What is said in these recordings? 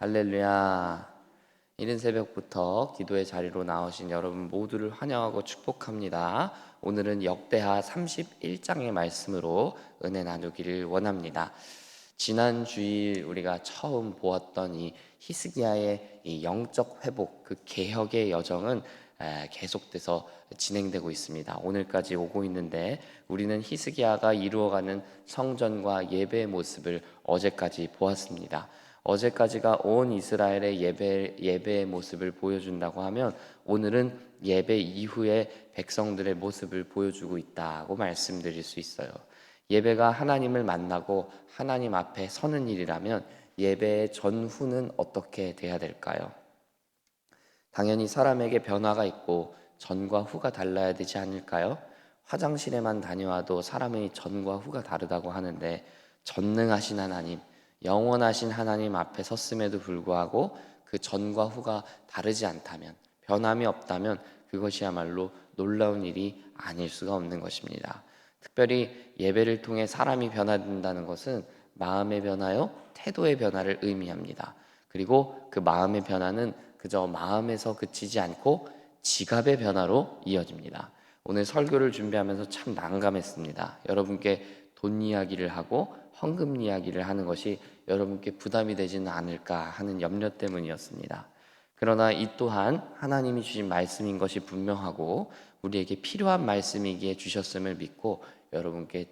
할렐루야. 이른 새벽부터 기도의 자리로 나오신 여러분 모두를 환영하고 축복합니다. 오늘은 역대하 31장의 말씀으로 은혜 나누기를 원합니다. 지난 주일 우리가 처음 보았던 이 히스기야의 이 영적 회복, 그 개혁의 여정은 계속돼서 진행되고 있습니다. 오늘까지 오고 있는데 우리는 히스기야가 이루어가는 성전과 예배의 모습을 어제까지 보았습니다. 어제까지가 온 이스라엘의 예배의 모습을 보여준다고 하면 오늘은 예배 이후의 백성들의 모습을 보여주고 있다고 말씀드릴 수 있어요. 예배가 하나님을 만나고 하나님 앞에 서는 일이라면 예배의 전후는 어떻게 돼야 될까요? 당연히 사람에게 변화가 있고 전과 후가 달라야 되지 않을까요? 화장실에만 다녀와도 사람의 전과 후가 다르다고 하는데 전능하신 하나님, 영원하신 하나님 앞에 섰음에도 불구하고 그 전과 후가 다르지 않다면, 변함이 없다면 그것이야말로 놀라운 일이 아닐 수가 없는 것입니다. 특별히 예배를 통해 사람이 변화된다는 것은 마음의 변화요, 태도의 변화를 의미합니다. 그리고 그 마음의 변화는 그저 마음에서 그치지 않고 지갑의 변화로 이어집니다. 오늘 설교를 준비하면서 참 난감했습니다. 여러분께 돈 이야기를 하고 헌금 이야기를 하는 것이 여러분께 부담이 되지는 않을까 하는 염려 때문이었습니다. 그러나 이 또한 하나님이 주신 말씀인 것이 분명하고 우리에게 필요한 말씀이기에 주셨음을 믿고 여러분께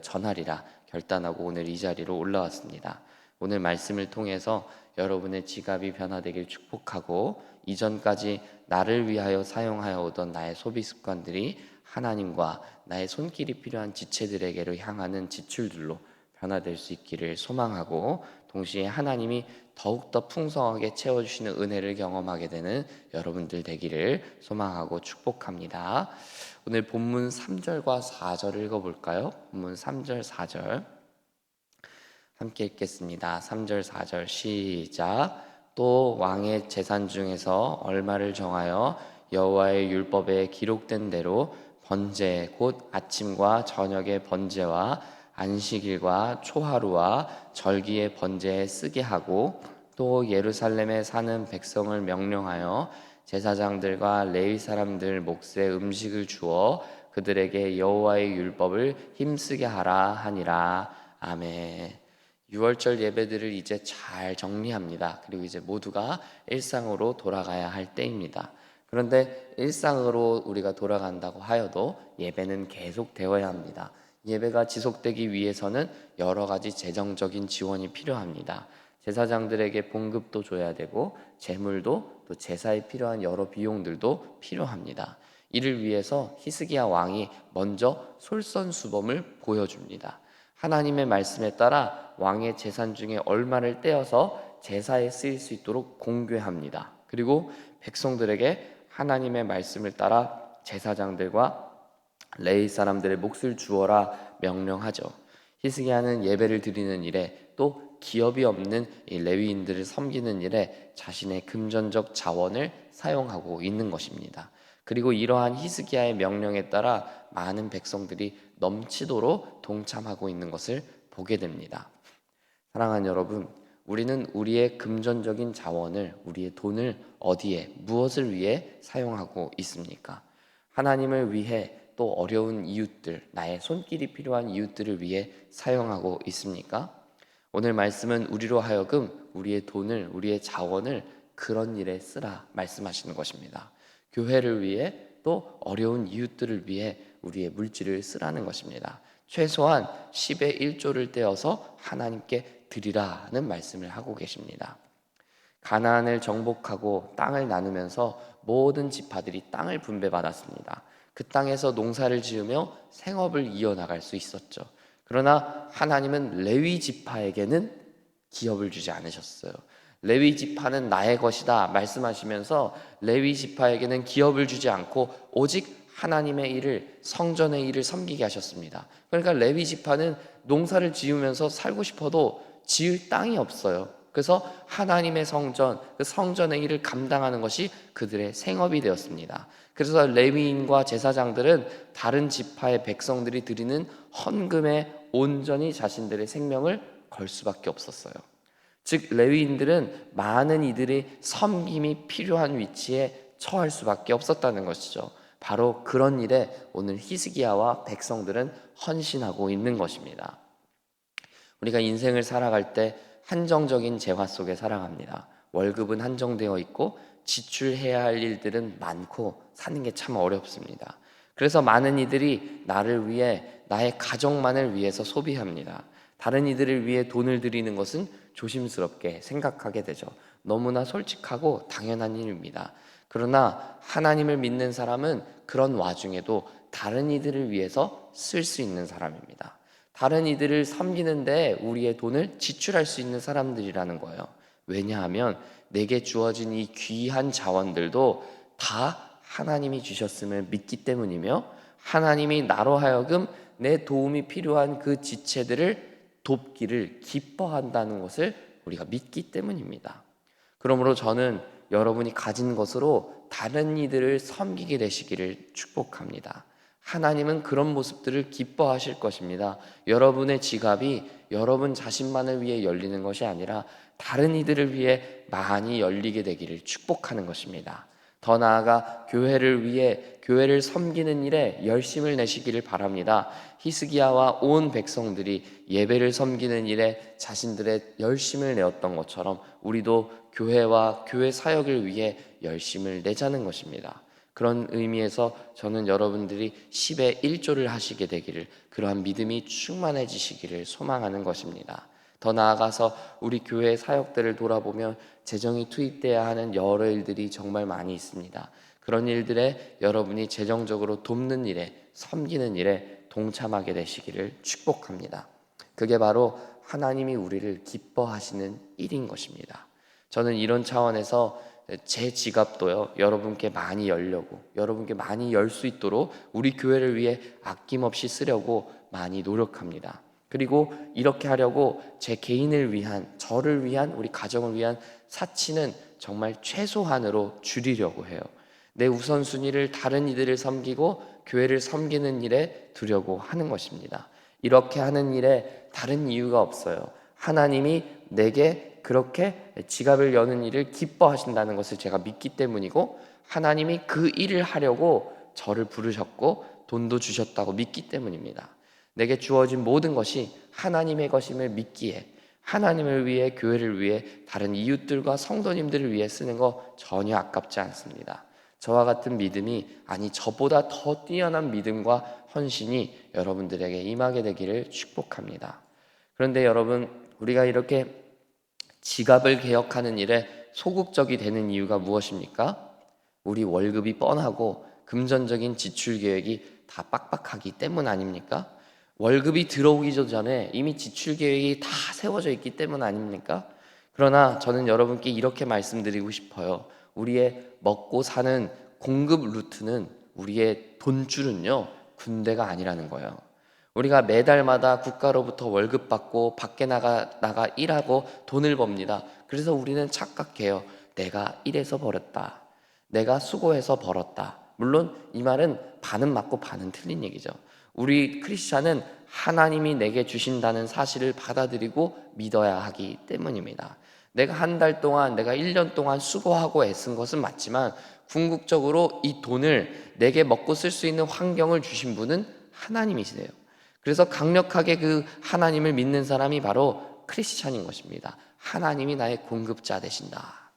전하리라 결단하고 오늘 이 자리로 올라왔습니다. 오늘 말씀을 통해서 여러분의 지갑이 변화되길 축복하고 이전까지 나를 위하여 사용하여 오던 나의 소비 습관들이 하나님과 나의 손길이 필요한 지체들에게로 향하는 지출들로 변화될 수 있기를 소망하고 동시에 하나님이 더욱더 풍성하게 채워주시는 은혜를 경험하게 되는 여러분들 되기를 소망하고 축복합니다. 오늘 본문 3절과 4절을 읽어볼까요? 본문 3절 4절 함께 읽겠습니다. 3절 4절 시작. 또 왕의 재산 중에서 얼마를 정하여 여호와의 율법에 기록된 대로 번제 곧 아침과 저녁의 번제와 안식일과 초하루와 절기의 번제에 쓰게 하고 또 예루살렘에 사는 백성을 명령하여 제사장들과 레위 사람들 몫에 음식을 주어 그들에게 여호와의 율법을 힘쓰게 하라 하니라. 아멘. 6월절 예배들을 이제 잘 정리합니다. 그리고 이제 모두가 일상으로 돌아가야 할 때입니다. 그런데 일상으로 우리가 돌아간다고 하여도 예배는 계속 되어야 합니다. 예배가 지속되기 위해서는 여러 가지 재정적인 지원이 필요합니다. 제사장들에게 봉급도 줘야 되고 제물도 또 제사에 필요한 여러 비용들도 필요합니다. 이를 위해서 히스기야 왕이 먼저 솔선수범을 보여줍니다. 하나님의 말씀에 따라 왕의 재산 중에 얼마를 떼어서 제사에 쓰일 수 있도록 공개합니다. 그리고 백성들에게 하나님의 말씀을 따라 제사장들과 레위 사람들의 몫을 주어라 명령하죠. 히스기야는 예배를 드리는 일에 또 기업이 없는 이 레위인들을 섬기는 일에 자신의 금전적 자원을 사용하고 있는 것입니다. 그리고 이러한 히스기야의 명령에 따라 많은 백성들이 넘치도록 동참하고 있는 것을 보게 됩니다. 사랑하는 여러분, 우리는 우리의 금전적인 자원을, 우리의 돈을 어디에, 무엇을 위해 사용하고 있습니까? 하나님을 위해 또 어려운 이웃들, 나의 손길이 필요한 이웃들을 위해 사용하고 있습니까? 오늘 말씀은 우리로 하여금 우리의 돈을, 우리의 자원을 그런 일에 쓰라 말씀하시는 것입니다. 교회를 위해 또 어려운 이웃들을 위해 우리의 물질을 쓰라는 것입니다. 최소한 10의 1조를 떼어서 하나님께 드리라는 말씀을 하고 계십니다. 가나안을 정복하고 땅을 나누면서 모든 지파들이 땅을 분배받았습니다. 그 땅에서 농사를 지으며 생업을 이어나갈 수 있었죠. 그러나 하나님은 레위 지파에게는 기업을 주지 않으셨어요. 레위 지파는 나의 것이다 말씀하시면서 레위 지파에게는 기업을 주지 않고 오직 하나님의 일을, 성전의 일을 섬기게 하셨습니다. 그러니까 레위 지파는 농사를 지으면서 살고 싶어도 지을 땅이 없어요. 그래서 하나님의 성전, 그 성전의 일을 감당하는 것이 그들의 생업이 되었습니다. 그래서 레위인과 제사장들은 다른 지파의 백성들이 드리는 헌금에 온전히 자신들의 생명을 걸 수밖에 없었어요. 즉 레위인들은 많은 이들의 섬김이 필요한 위치에 처할 수밖에 없었다는 것이죠. 바로 그런 일에 오늘 히스기야와 백성들은 헌신하고 있는 것입니다. 우리가 인생을 살아갈 때 한정적인 재화 속에 살아갑니다. 월급은 한정되어 있고 지출해야 할 일들은 많고 사는 게 참 어렵습니다. 그래서 많은 이들이 나를 위해, 나의 가족만을 위해서 소비합니다. 다른 이들을 위해 돈을 들이는 것은 조심스럽게 생각하게 되죠. 너무나 솔직하고 당연한 일입니다. 그러나 하나님을 믿는 사람은 그런 와중에도 다른 이들을 위해서 쓸 수 있는 사람입니다. 다른 이들을 섬기는데 우리의 돈을 지출할 수 있는 사람들이라는 거예요. 왜냐하면 내게 주어진 이 귀한 자원들도 다 하나님이 주셨음을 믿기 때문이며, 하나님이 나로 하여금 내 도움이 필요한 그 지체들을 돕기를 기뻐한다는 것을 우리가 믿기 때문입니다. 그러므로 저는 여러분이 가진 것으로 다른 이들을 섬기게 되시기를 축복합니다. 하나님은 그런 모습들을 기뻐하실 것입니다. 여러분의 지갑이 여러분 자신만을 위해 열리는 것이 아니라 다른 이들을 위해 많이 열리게 되기를 축복하는 것입니다. 더 나아가 교회를 위해, 교회를 섬기는 일에 열심을 내시기를 바랍니다. 히스기야와 온 백성들이 예배를 섬기는 일에 자신들의 열심을 내었던 것처럼 우리도 교회와 교회 사역을 위해 열심을 내자는 것입니다. 그런 의미에서 저는 여러분들이 10의 1조를 하시게 되기를, 그러한 믿음이 충만해지시기를 소망하는 것입니다. 더 나아가서 우리 교회 사역들을 돌아보면 재정이 투입돼야 하는 여러 일들이 정말 많이 있습니다. 그런 일들에 여러분이 재정적으로 돕는 일에, 섬기는 일에 동참하게 되시기를 축복합니다. 그게 바로 하나님이 우리를 기뻐하시는 일인 것입니다. 저는 이런 차원에서 제 지갑도요, 여러분께 많이 열려고, 여러분께 많이 열 수 있도록 우리 교회를 위해 아낌없이 쓰려고 많이 노력합니다. 그리고 이렇게 하려고 제 개인을 위한, 저를 위한, 우리 가정을 위한 사치는 정말 최소한으로 줄이려고 해요. 내 우선순위를 다른 이들을 섬기고 교회를 섬기는 일에 두려고 하는 것입니다. 이렇게 하는 일에 다른 이유가 없어요. 하나님이 내게 그렇게 지갑을 여는 일을 기뻐하신다는 것을 제가 믿기 때문이고, 하나님이 그 일을 하려고 저를 부르셨고 돈도 주셨다고 믿기 때문입니다. 내게 주어진 모든 것이 하나님의 것임을 믿기에, 하나님을 위해, 교회를 위해, 다른 이웃들과 성도님들을 위해 쓰는 거 전혀 아깝지 않습니다. 저와 같은 믿음이, 아니 저보다 더 뛰어난 믿음과 헌신이 여러분들에게 임하게 되기를 축복합니다. 그런데 여러분, 우리가 이렇게 지갑을 개혁하는 일에 소극적이 되는 이유가 무엇입니까? 우리 월급이 뻔하고 금전적인 지출 계획이 다 빡빡하기 때문 아닙니까? 월급이 들어오기 전에 이미 지출 계획이 다 세워져 있기 때문 아닙니까? 그러나 저는 여러분께 이렇게 말씀드리고 싶어요. 우리의 먹고 사는 공급 루트는, 우리의 돈줄은요, 군대가 아니라는 거예요. 우리가 매달마다 국가로부터 월급 받고 밖에 나가 일하고 돈을 법니다. 그래서 우리는 착각해요. 내가 일해서 벌었다, 내가 수고해서 벌었다. 물론 이 말은 반은 맞고 반은 틀린 얘기죠. 우리 크리스찬은 하나님이 내게 주신다는 사실을 받아들이고 믿어야 하기 때문입니다. 내가 한 달 동안, 내가 1년 동안 수고하고 애쓴 것은 맞지만 궁극적으로 이 돈을 내게 먹고 쓸 수 있는 환경을 주신 분은 하나님이시세요. 그래서 강력하게 그 하나님을 믿는 사람이 바로 크리스찬인 것입니다. 하나님이 나의 공급자 되신다.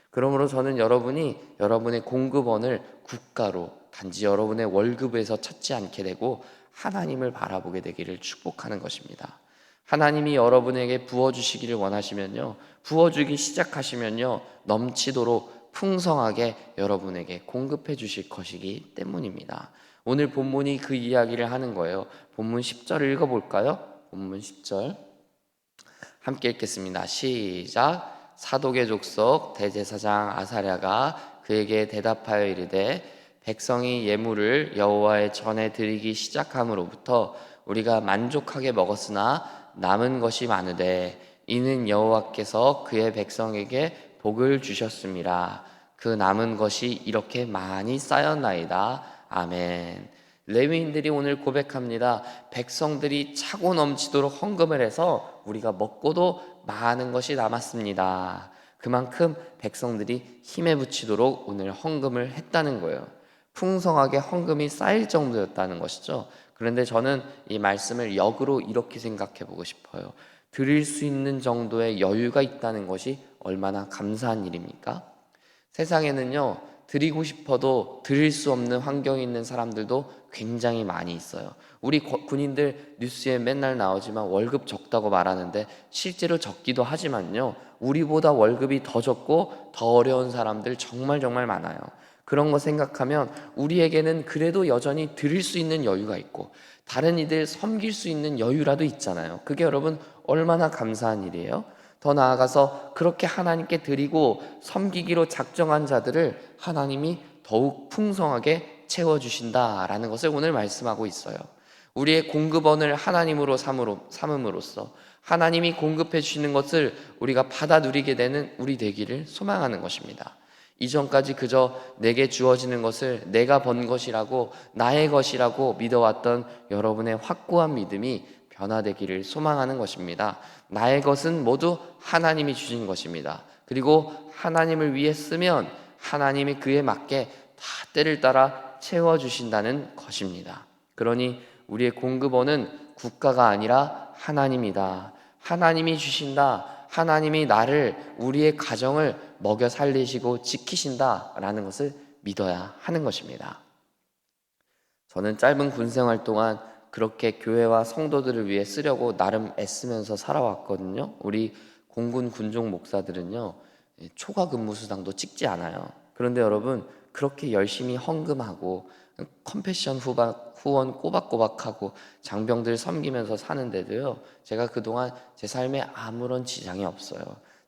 그러므로 저는 여러분이 여러분의 공급원을 국가로, 단지 여러분의 월급에서 찾지 않게 되고 하나님을 바라보게 되기를 축복하는 것입니다. 하나님이 여러분에게 부어주시기를 원하시면요, 부어주기 시작하시면요, 넘치도록 풍성하게 여러분에게 공급해 주실 것이기 때문입니다. 오늘 본문이 그 이야기를 하는 거예요. 본문 10절을 읽어볼까요? 본문 10절 함께 읽겠습니다. 시작. 사독의 족속 대제사장 아사랴가 그에게 대답하여 이르되, 백성이 예물을 여호와의 전에 드리기 시작함으로부터 우리가 만족하게 먹었으나 남은 것이 많으되 이는 여호와께서 그의 백성에게 복을 주셨음이라. 그 남은 것이 이렇게 많이 쌓였나이다. 아멘. 레위인들이 오늘 고백합니다. 백성들이 차고 넘치도록 헌금을 해서 우리가 먹고도 많은 것이 남았습니다. 그만큼 백성들이 힘에 부치도록 오늘 헌금을 했다는 거예요. 풍성하게 헌금이 쌓일 정도였다는 것이죠. 그런데 저는 이 말씀을 역으로 이렇게 생각해 보고 싶어요. 드릴 수 있는 정도의 여유가 있다는 것이 얼마나 감사한 일입니까? 세상에는요, 드리고 싶어도 드릴 수 없는 환경에 있는 사람들도 굉장히 많이 있어요. 우리 군인들 뉴스에 맨날 나오지만 월급 적다고 말하는데 실제로 적기도 하지만요, 우리보다 월급이 더 적고 더 어려운 사람들 정말 정말 많아요. 그런 거 생각하면 우리에게는 그래도 여전히 드릴 수 있는 여유가 있고 다른 이들 섬길 수 있는 여유라도 있잖아요. 그게 여러분 얼마나 감사한 일이에요? 더 나아가서 그렇게 하나님께 드리고 섬기기로 작정한 자들을 하나님이 더욱 풍성하게 채워주신다라는 것을 오늘 말씀하고 있어요. 우리의 공급원을 하나님으로 삼음으로써 하나님이 공급해 주시는 것을 우리가 받아 누리게 되는 우리 되기를 소망하는 것입니다. 이전까지 그저 내게 주어지는 것을 내가 번 것이라고 나의 것이라고 믿어왔던 여러분의 확고한 믿음이 변화되기를 소망하는 것입니다. 나의 것은 모두 하나님이 주신 것입니다. 그리고 하나님을 위해 쓰면 하나님이 그에 맞게 다 때를 따라 채워주신다는 것입니다. 그러니 우리의 공급원은 국가가 아니라 하나님이다. 하나님이 주신다. 하나님이 나를, 우리의 가정을 먹여 살리시고 지키신다라는 것을 믿어야 하는 것입니다. 저는 짧은 군 생활 동안 그렇게 교회와 성도들을 위해 쓰려고 나름 애쓰면서 살아왔거든요. 우리 공군 군종 목사들은요, 초과 근무 수당도 찍지 않아요. 그런데 여러분, 그렇게 열심히 헌금하고 컴패션 후원 꼬박꼬박하고 장병들 섬기면서 사는데도요, 제가 그동안 제 삶에 아무런 지장이 없어요.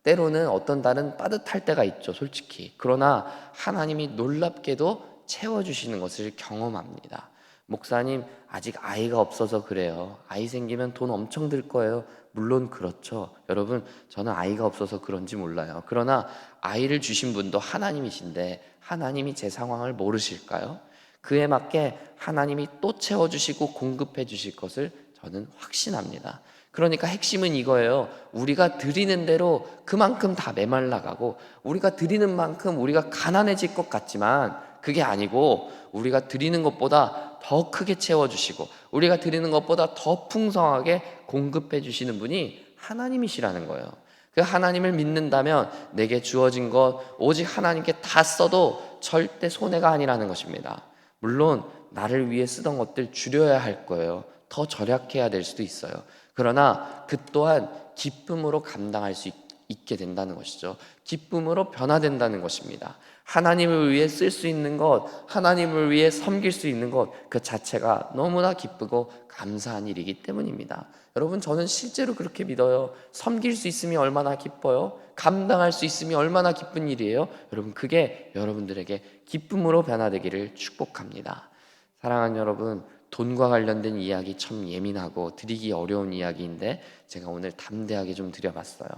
때로는 어떤 달은 빠듯할 때가 있죠, 솔직히. 그러나 하나님이 놀랍게도 채워주시는 것을 경험합니다. 목사님, 아직 아이가 없어서 그래요. 아이 생기면 돈 엄청 들 거예요. 물론 그렇죠. 여러분, 저는 아이가 없어서 그런지 몰라요. 그러나 아이를 주신 분도 하나님이신데 하나님이 제 상황을 모르실까요? 그에 맞게 하나님이 또 채워주시고 공급해 주실 것을 저는 확신합니다. 그러니까 핵심은 이거예요. 우리가 드리는 대로 그만큼 다 메말라가고 우리가 드리는 만큼 우리가 가난해질 것 같지만 그게 아니고 우리가 드리는 것보다 더 크게 채워주시고 우리가 드리는 것보다 더 풍성하게 공급해 주시는 분이 하나님이시라는 거예요. 그 하나님을 믿는다면 내게 주어진 것 오직 하나님께 다 써도 절대 손해가 아니라는 것입니다. 물론 나를 위해 쓰던 것들 줄여야 할 거예요. 더 절약해야 될 수도 있어요. 그러나 그 또한 기쁨으로 감당할 수 있게 된다는 것이죠. 기쁨으로 변화된다는 것입니다. 하나님을 위해 쓸 수 있는 것, 하나님을 위해 섬길 수 있는 것, 그 자체가 너무나 기쁘고 감사한 일이기 때문입니다. 여러분, 저는 실제로 그렇게 믿어요. 섬길 수 있음이 얼마나 기뻐요? 감당할 수 있음이 얼마나 기쁜 일이에요? 여러분, 그게 여러분들에게 기쁨으로 변화되기를 축복합니다. 사랑하는 여러분, 돈과 관련된 이야기 참 예민하고 드리기 어려운 이야기인데 제가 오늘 담대하게 좀 드려봤어요.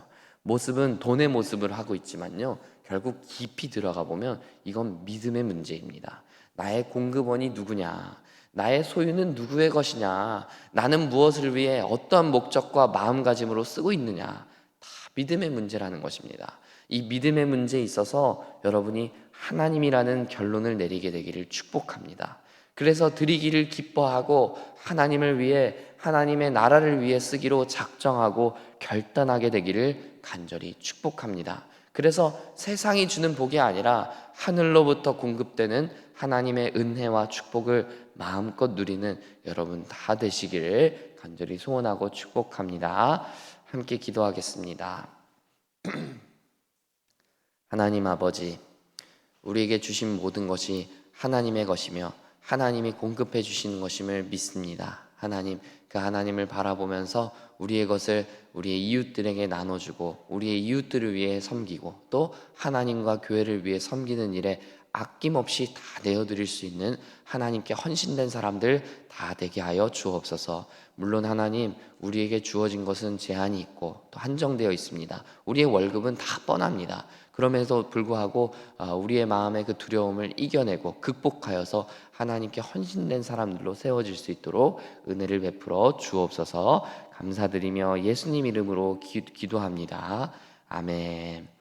모습은 돈의 모습을 하고 있지만요, 결국 깊이 들어가 보면 이건 믿음의 문제입니다. 나의 공급원이 누구냐? 나의 소유는 누구의 것이냐? 나는 무엇을 위해 어떠한 목적과 마음가짐으로 쓰고 있느냐? 다 믿음의 문제라는 것입니다. 이 믿음의 문제에 있어서 여러분이 하나님이라는 결론을 내리게 되기를 축복합니다. 그래서 드리기를 기뻐하고 하나님을 위해, 하나님의 나라를 위해 쓰기로 작정하고 결단하게 되기를 간절히 축복합니다. 그래서 세상이 주는 복이 아니라 하늘로부터 공급되는 하나님의 은혜와 축복을 마음껏 누리는 여러분 다 되시기를 간절히 소원하고 축복합니다. 함께 기도하겠습니다. 하나님 아버지, 우리에게 주신 모든 것이 하나님의 것이며 하나님이 공급해 주시는 것임을 믿습니다. 하나님, 그 하나님을 바라보면서 우리의 것을 우리의 이웃들에게 나눠주고 우리의 이웃들을 위해 섬기고 또 하나님과 교회를 위해 섬기는 일에 아낌없이 다 내어드릴 수 있는 하나님께 헌신된 사람들 다 되게 하여 주옵소서. 물론 하나님, 우리에게 주어진 것은 제한이 있고 또 한정되어 있습니다. 우리의 월급은 다 뻔합니다. 그럼에도 불구하고 우리의 마음의 그 두려움을 이겨내고 극복하여서 하나님께 헌신된 사람들로 세워질 수 있도록 은혜를 베풀어 주옵소서. 감사드리며 예수님 이름으로 기도합니다. 아멘.